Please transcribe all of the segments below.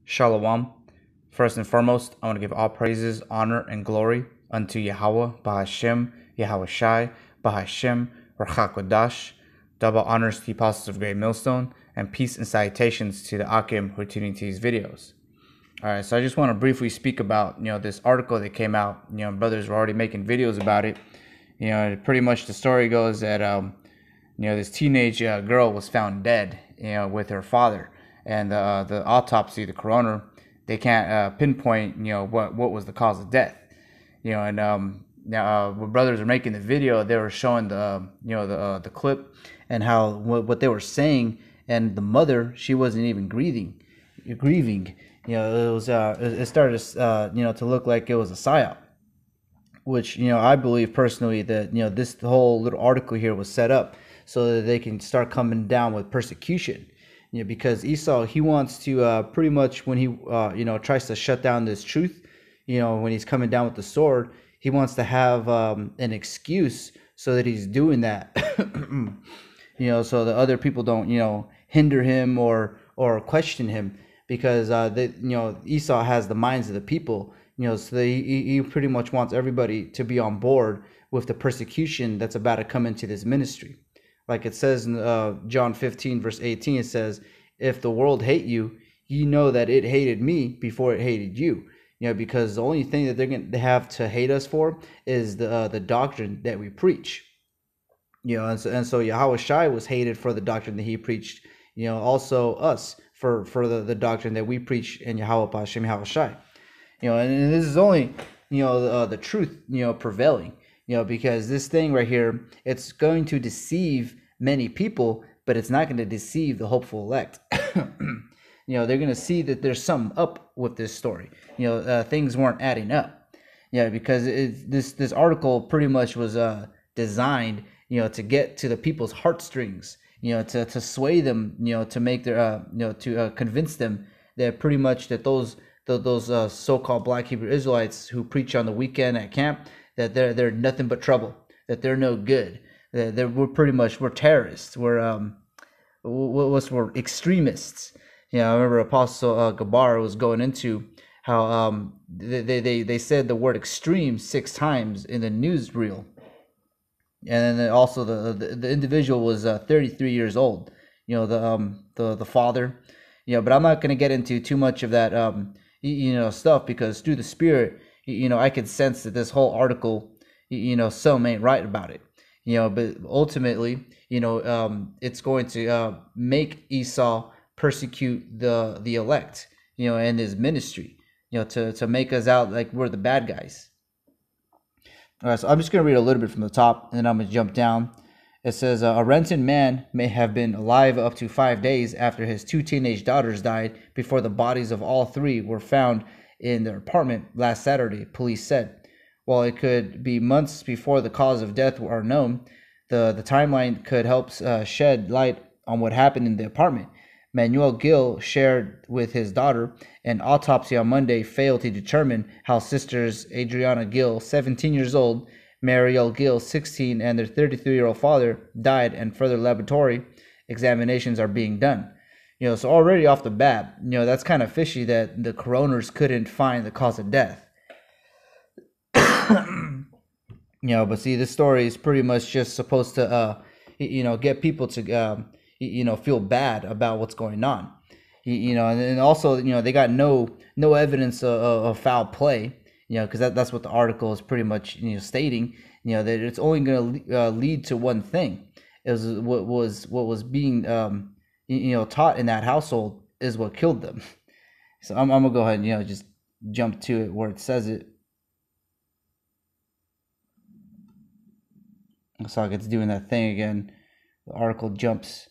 Shalom. First and foremost, I want to give all praises, honor, and glory unto Yahweh, Bahashem, Yahweh Shai, Bahashem, Rachakodash. Double honors to the apostles of Great Millstone, and peace and salutations to the Akim who are tuning to these videos. Alright, so I just want to briefly speak about, this article that came out. Brothers were already making videos about it. Pretty much the story goes that, this teenage girl was found dead, with her father. And the autopsy, the coroner, they can't pinpoint, what was the cause of death. When brothers were making the video, they were showing the clip and how what they were saying, and the mother, she wasn't even grieving. It started to look like it was a psyop, which I believe personally that this whole little article here was set up so that they can start coming down with persecution. Because Esau, he wants to pretty much, when he tries to shut down this truth, when he's coming down with the sword, he wants to have an excuse so that he's doing that. So the other people don't hinder him or question him, because Esau has the minds of the people. So he pretty much wants everybody to be on board with the persecution that's about to come into this ministry. Like it says in John 15 verse 18, it says, "If the world hate you, you know that it hated me before it hated you." Because the only thing that they're going to have to hate us for is the doctrine that we preach. And so Yahweh Shai was hated for the doctrine that he preached. Also us for the doctrine that we preach in Yahweh Hashem Yahweh Shai. And this is only the truth prevailing. Because this thing right here, it's going to deceive many people, but it's not going to deceive the hopeful elect. They're going to see that there's something up with this story. Things weren't adding up. Because this article pretty much was designed, to get to the people's heartstrings, to sway them, to make their, to convince them that pretty much that those so-called Black Hebrew Israelites who preach on the weekend at camp, that they're nothing but trouble, that they're no good, that we're terrorists, we're extremists. I remember Apostle Gabar was going into how they said the word extreme 6 times in the newsreel, and then also the individual was 33 years old. The father. But I'm not going to get into too much of that stuff, because through the Spirit, I could sense that this whole article, some ain't right about it. But ultimately, it's going to make Esau persecute the elect, and his ministry, to make us out like we're the bad guys. All right, so I'm just going to read a little bit from the top, and then I'm going to jump down. It says, a Renton man may have been alive up to 5 days after his 2 teenage daughters died before the bodies of all 3 were found in their apartment last Saturday, police said. While it could be months before the cause of death are known, the timeline could help shed light on what happened in the apartment. Manuel Gill shared with his daughter. An autopsy on Monday failed to determine how sisters Adriana Gill, 17 years old, Mariel Gill, 16, and their 33-year-old father died, and further laboratory examinations are being done. So already off the bat, that's kind of fishy that the coroners couldn't find the cause of death. But see, this story is pretty much just supposed to, get people to, feel bad about what's going on. And also, they got no evidence of foul play. Because that's what the article is pretty much stating. That it's only going to lead to one thing. Is what was being taught in that household is what killed them. So I'm gonna go ahead and just jump to it where it says it. Looks like it's doing that thing again. The article jumps.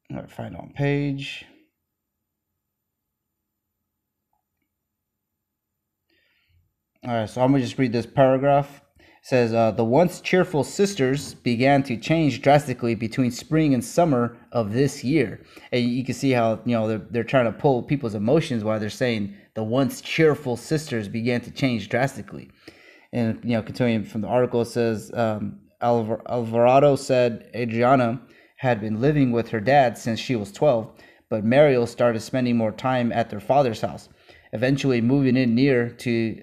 All right, find on page. All right, so I'm gonna just read this paragraph. It says, the once cheerful sisters began to change drastically between spring and summer of this year. And you can see how they're trying to pull people's emotions while they're saying the once cheerful sisters began to change drastically. And continuing from the article, it says, Alvarado said Adriana had been living with her dad since she was 12, but Mariel started spending more time at their father's house, eventually moving in near to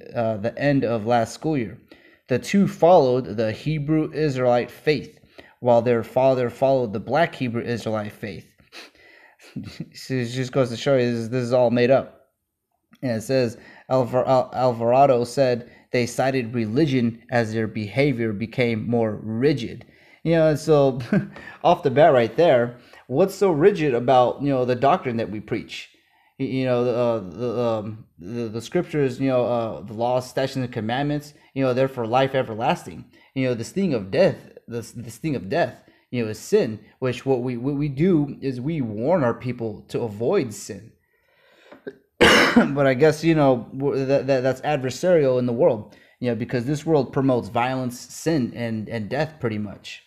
the end of last school year. The two followed the Hebrew Israelite faith, while their father followed the Black Hebrew Israelite faith. So it just goes to show you this is all made up. And it says, Alvarado said they cited religion as their behavior became more rigid. And so off the bat right there, what's so rigid about, the doctrine that we preach? The scriptures, the laws, statutes, and commandments, they're for life everlasting. The sting of death, the sting of death, is sin, which what we do is we warn our people to avoid sin. But I guess, that's adversarial in the world, because this world promotes violence, sin, and death pretty much.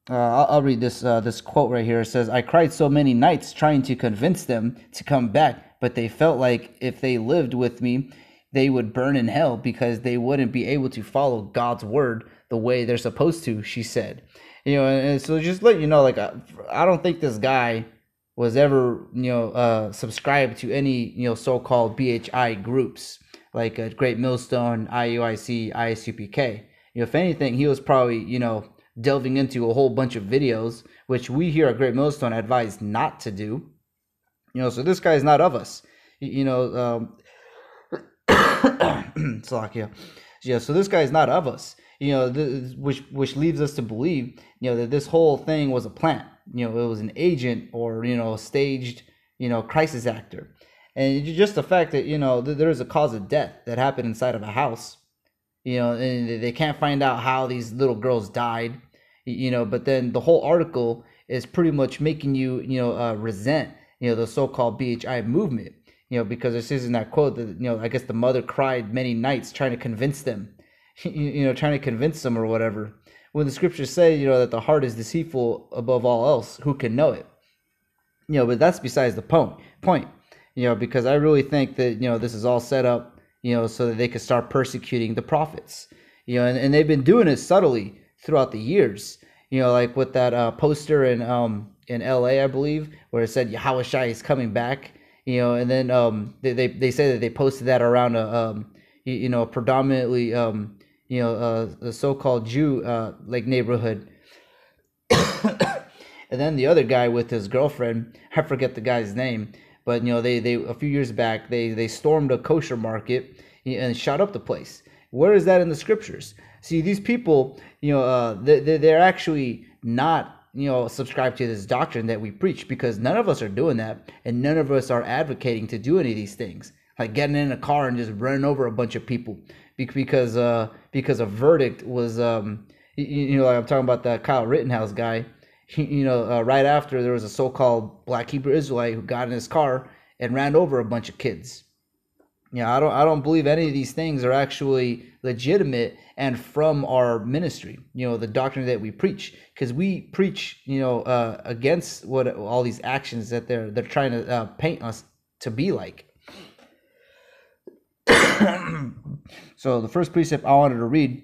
I'll read this quote right here. It says, I cried so many nights trying to convince them to come back, but they felt like if they lived with me, they would burn in hell because they wouldn't be able to follow God's word the way they're supposed to, she said. And so just let you know, like, I don't think this guy was ever, subscribed to any, so-called BHI groups like Great Millstone, IUIC, ISUPK. If anything, he was probably, delving into a whole bunch of videos, which we here at Great Millstone advise not to do. So this guy is not of us. Slovakia. So this guy is not of us. Which leads us to believe, that this whole thing was a plant. It was an agent or, a staged, crisis actor. And just the fact that, there's a cause of death that happened inside of a house, and they can't find out how these little girls died, but then the whole article is pretty much making you, resent, the so-called BHI movement, because it says in that quote that, I guess the mother cried many nights trying to convince them, trying to convince them or whatever. When the scriptures say, that the heart is deceitful above all else, who can know it? But that's besides the point, because I really think that, this is all set up, so that they could start persecuting the prophets, and they've been doing it subtly throughout the years, like with that poster in LA, I believe, where it said Yahushua is coming back, and then they say that they posted that around a predominantly the so-called Jew like neighborhood. And then the other guy with his girlfriend, I forget the guy's name, but they a few years back they stormed a kosher market and shot up the place. Where is that in the scriptures? See, these people, they're actually not subscribe to this doctrine that we preach, because none of us are doing that, and none of us are advocating to do any of these things, like getting in a car and just running over a bunch of people because a verdict was like I'm talking about that Kyle Rittenhouse guy. Right after there was a so-called Black Hebrew Israelite who got in his car and ran over a bunch of kids. I don't believe any of these things are actually legitimate and from our ministry, the doctrine that we preach, because we preach, against what all these actions that they're trying to paint us to be like. So the first precept I wanted to read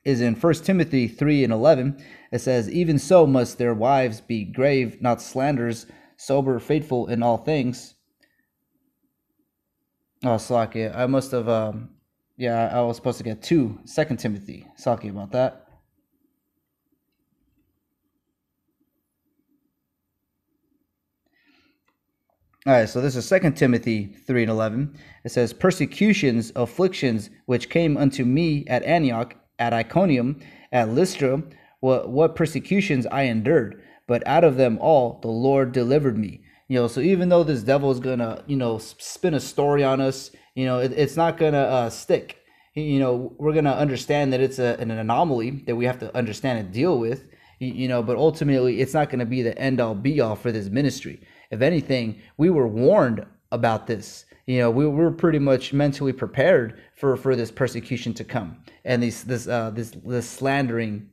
is in 1 Timothy 3:11. It says, even so must their wives be grave, not slanderers, sober, faithful in all things. Oh, Slakia, I must have, I was supposed to get 2 Timothy. Slakia about that. All right, so this is 2 Timothy 3:11. It says, persecutions, afflictions, which came unto me at Antioch, at Iconium, at Lystra, what persecutions I endured, but out of them all the Lord delivered me. So even though this devil is gonna, spin a story on us, it's not gonna stick. We're gonna understand that it's an anomaly that we have to understand and deal with. But ultimately, it's not gonna be the end all be all for this ministry. If anything, we were warned about this. We were pretty much mentally prepared for this persecution to come and this slandering.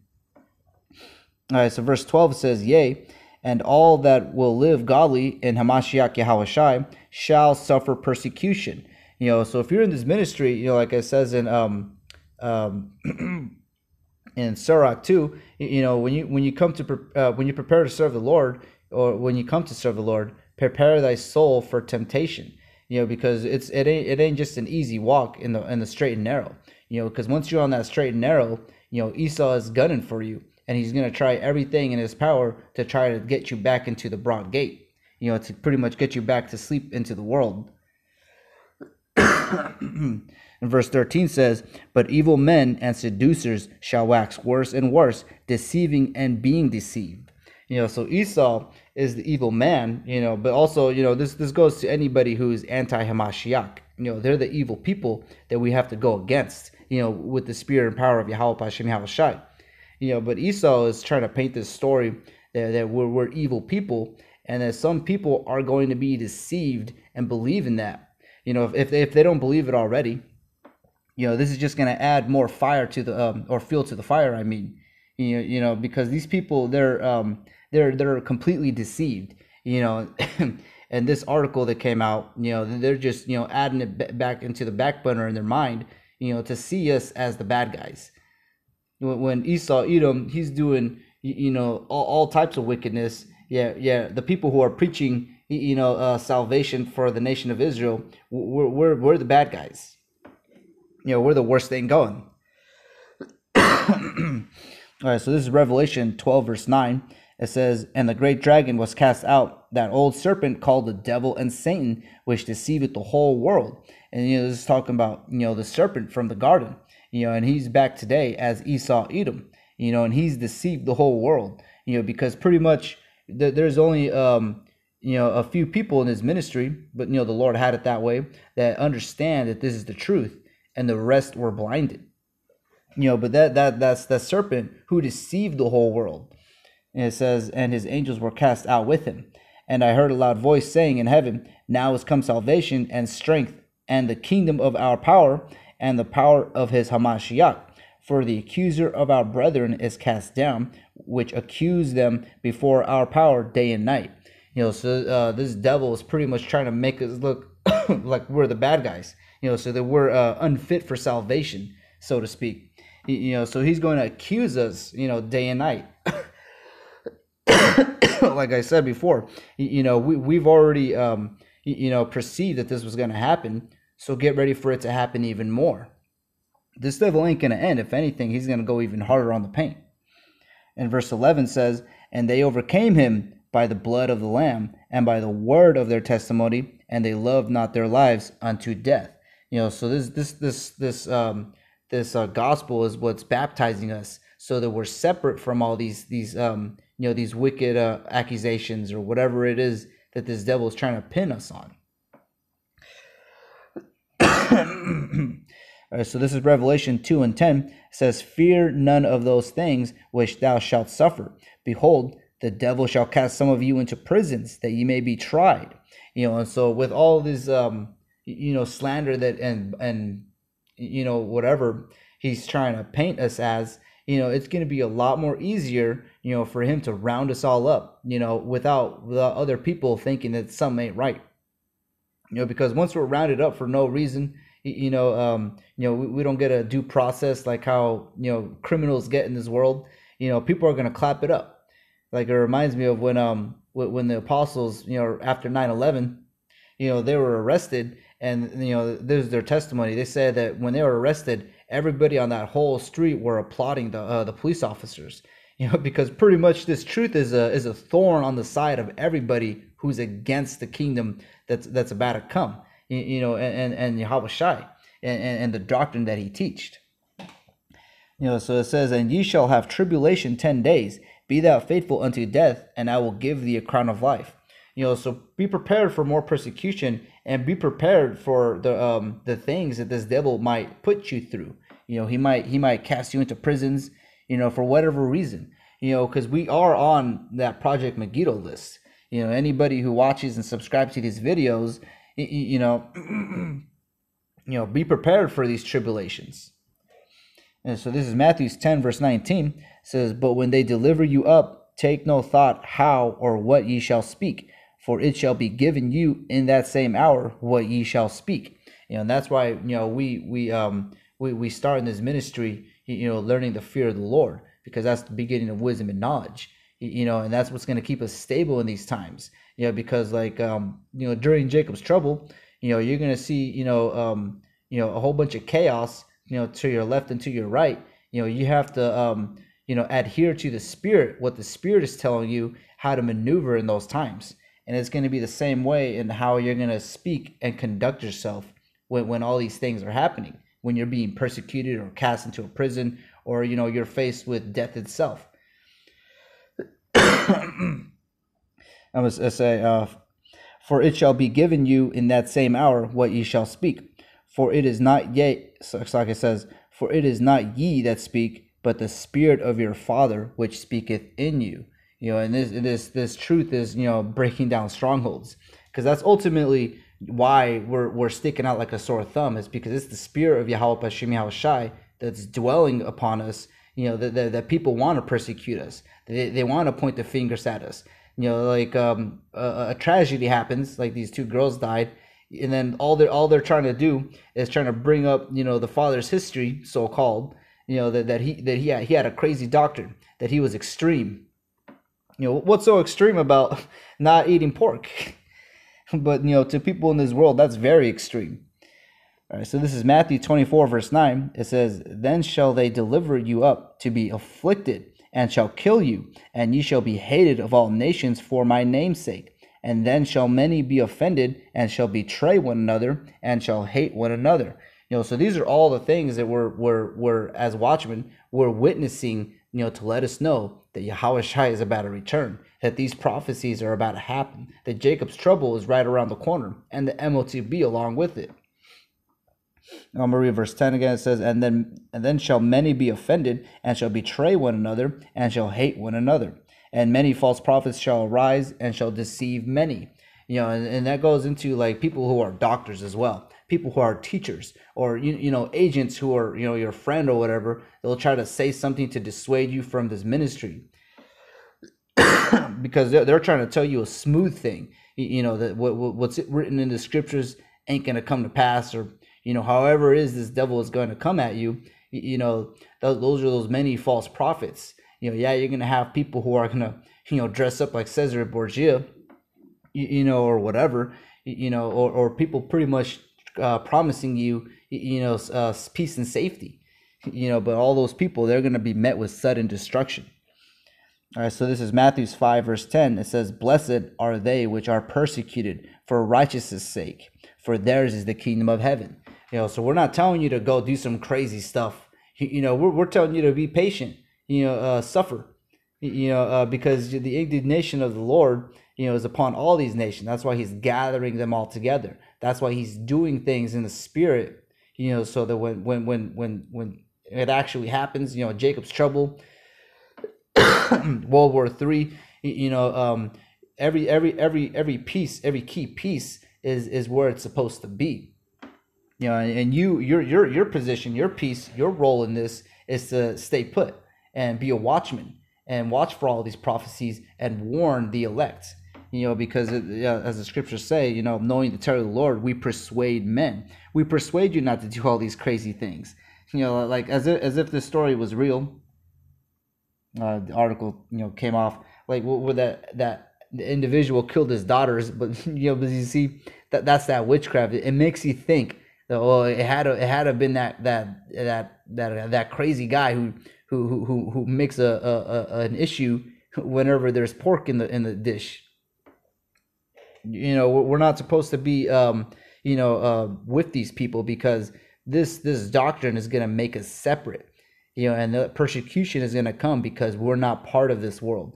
All right, so verse 12 says, yea, and all that will live godly in Hamashiach Yahushai shall suffer persecution. So if you're in this ministry, like it says in In Sirach 2, when you come to when you prepare to serve the Lord, or when you come to serve the Lord, prepare thy soul for temptation. Because it ain't just an easy walk in the straight and narrow. Because once you're on that straight and narrow, Esau is gunning for you, and he's gonna try everything in his power to try to get you back into the broad gate. To pretty much get you back to sleep into the world. And verse 13 says, but evil men and seducers shall wax worse and worse, deceiving and being deceived. So Esau is the evil man, but also, this goes to anybody who's anti-Hamashiach. They're the evil people that we have to go against, with the spirit and power of Yahweh Hashem Yahushai. But Esau is trying to paint this story that we're evil people, and that some people are going to be deceived and believe in that. If they don't believe it already, this is just going to add more fire to the or fuel to the fire. I mean, because these people, they're completely deceived. And this article that came out, they're just adding it back into the back burner in their mind, to see us as the bad guys. When Esau Edom, he's doing all types of wickedness. Yeah. The people who are preaching salvation for the nation of Israel, we're the bad guys. We're the worst thing going. All right, so this is Revelation 12 verse 9. It says, and the great dragon was cast out, that old serpent called the devil and Satan, which deceiveth the whole world. And this is talking about the serpent from the garden, and he's back today as Esau Edom, and he's deceived the whole world, because pretty much there's only a few people in his ministry, but the Lord had it that way, that understand that this is the truth, and the rest were blinded. But that's that serpent who deceived the whole world. And it says, and his angels were cast out with him. And I heard a loud voice saying in heaven, now is come salvation and strength and the kingdom of our power and the power of his Hamashiach. For the accuser of our brethren is cast down, which accuse them before our power day and night. So this devil is pretty much trying to make us look like we're the bad guys, so that we're unfit for salvation, so to speak. So he's going to accuse us, day and night. Like I said before, we've already, perceived that this was going to happen. So get ready for it to happen even more. This devil ain't going to end. If anything, he's going to go even harder on the paint. And verse 11 says, and they overcame him by the blood of the Lamb and by the word of their testimony, and they loved not their lives unto death. So this gospel is what's baptizing us, so that we're separate from all these wicked accusations or whatever it is that this devil is trying to pin us on. All right, so this is Revelation 2 and 10. It says, fear none of those things which thou shalt suffer. Behold, the devil shall cast some of you into prisons, that ye may be tried. And so with all this slander that and whatever he's trying to paint us as, it's going to be a lot more easier, for him to round us all up, without other people thinking that something ain't right. Because once we're rounded up for no reason, we don't get a due process like how, criminals get in this world. People are going to clap it up. Like it reminds me of when the apostles, after 9/11, they were arrested, and there's their testimony. They said that when they were arrested, everybody on that whole street were applauding the police officers, because pretty much this truth is a thorn on the side of everybody who's against the kingdom that's about to come, and Yahweh Shai and the doctrine that he teached. So it says, and ye shall have tribulation 10 days. Be thou faithful unto death, and I will give thee a crown of life. So be prepared for more persecution, and be prepared for the things that this devil might put you through. He might cast you into prisons, for whatever reason. Because we are on that Project Megiddo list. Anybody who watches and subscribes to these videos, be prepared for these tribulations. And so this is Matthew 10 verse 19. It says, but when they deliver you up, take no thought how or what ye shall speak, for it shall be given you in that same hour what ye shall speak. And that's why we start in this ministry, learning the fear of the Lord, because that's the beginning of wisdom and knowledge. And that's what's going to keep us stable in these times. Because like during Jacob's trouble, you're going to see a whole bunch of chaos, to your left and to your right. You have to adhere to the Spirit, what the Spirit is telling you how to maneuver in those times. And it's going to be the same way in how you're going to speak and conduct yourself when all these things are happening, when you're being persecuted or cast into a prison, or you're faced with death itself. I was say, for it shall be given you in that same hour what ye shall speak. For it is not ye, like it says, for it is not ye that speak, but the Spirit of your Father which speaketh in you. And this truth is breaking down strongholds, because that's ultimately why we're sticking out like a sore thumb, is because it's the Spirit of Yahweh Hashem Yahushai that's dwelling upon us. That people want to persecute us. They want to point the fingers at us. Like a tragedy happens, like these two girls died, and then all they're trying to do is trying to bring up the father's history, so called, that he had a crazy doctor, that he was extreme. What's so extreme about not eating pork? But to people in this world, that's very extreme. All right, so this is Matthew 24 verse 9. It says, then shall they deliver you up to be afflicted, and shall kill you, and ye shall be hated of all nations for my name's sake. And then shall many be offended, and shall betray one another, and shall hate one another. So these are all the things that we're as watchmen, we're witnessing, to let us know that Yahushua is about to return, that these prophecies are about to happen, that Jacob's trouble is right around the corner, and the MOTB along with it. I'm going to read verse 10 again. It says, and then shall many be offended, and shall betray one another, and shall hate one another. And many false prophets shall arise, and shall deceive many. And that goes into like people who are doctors as well, people who are teachers, or agents who are your friend or whatever. They'll try to say something to dissuade you from this ministry, because they're trying to tell you a smooth thing. That what's written in the scriptures ain't going to come to pass, or however it is this devil is going to come at you. Those are those many false prophets. You're going to have people who are going to dress up like Caesar Borgia, or whatever, or people pretty much promising you peace and safety, but all those people, they're going to be met with sudden destruction. All right, so this is Matthew 5 verse 10. It says, blessed are they which are persecuted for righteousness' sake, for theirs is the kingdom of heaven. So we're not telling you to go do some crazy stuff. We're telling you to be patient, suffer, because the indignation of the Lord, is upon all these nations. That's why he's gathering them all together. That's why he's doing things in the Spirit, so that when it actually happens, Jacob's trouble, World War III, every piece, every key piece is where it's supposed to be. And your position, your piece, your role in this is to stay put and be a watchman and watch for all these prophecies and warn the elect. Because as the scriptures say, knowing the terror of the Lord, we persuade men. We persuade you not to do all these crazy things. Like as if this story was real. The article, came off like where that the individual killed his daughters, but but you see that's that witchcraft. It makes you think that it had to been that crazy guy who makes an issue whenever there's pork in the dish. We're not supposed to be with these people, because this doctrine is going to make us separate. And the persecution is going to come because we're not part of this world.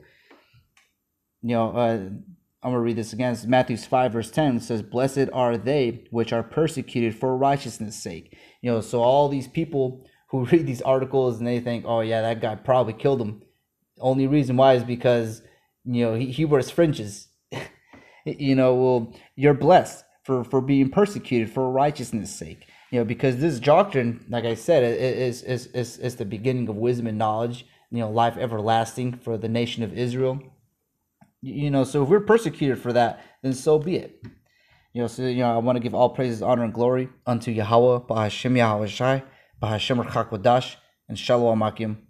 I'm going to read this again. It's Matthew 5 verse 10. It says, blessed are they which are persecuted for righteousness' sake. So all these people who read these articles and they think, oh yeah, that guy probably killed him. Only reason why is because, he wears fringes. Well, you're blessed for being persecuted for righteousness' sake. Because this doctrine, like I said, is the beginning of wisdom and knowledge, life everlasting for the nation of Israel. So if we're persecuted for that, then so be it. I want to give all praises, honor, and glory unto Yahweh, B'Hashem Yahushai, B'Hashem Rachak Wadash, and Shalom Akim.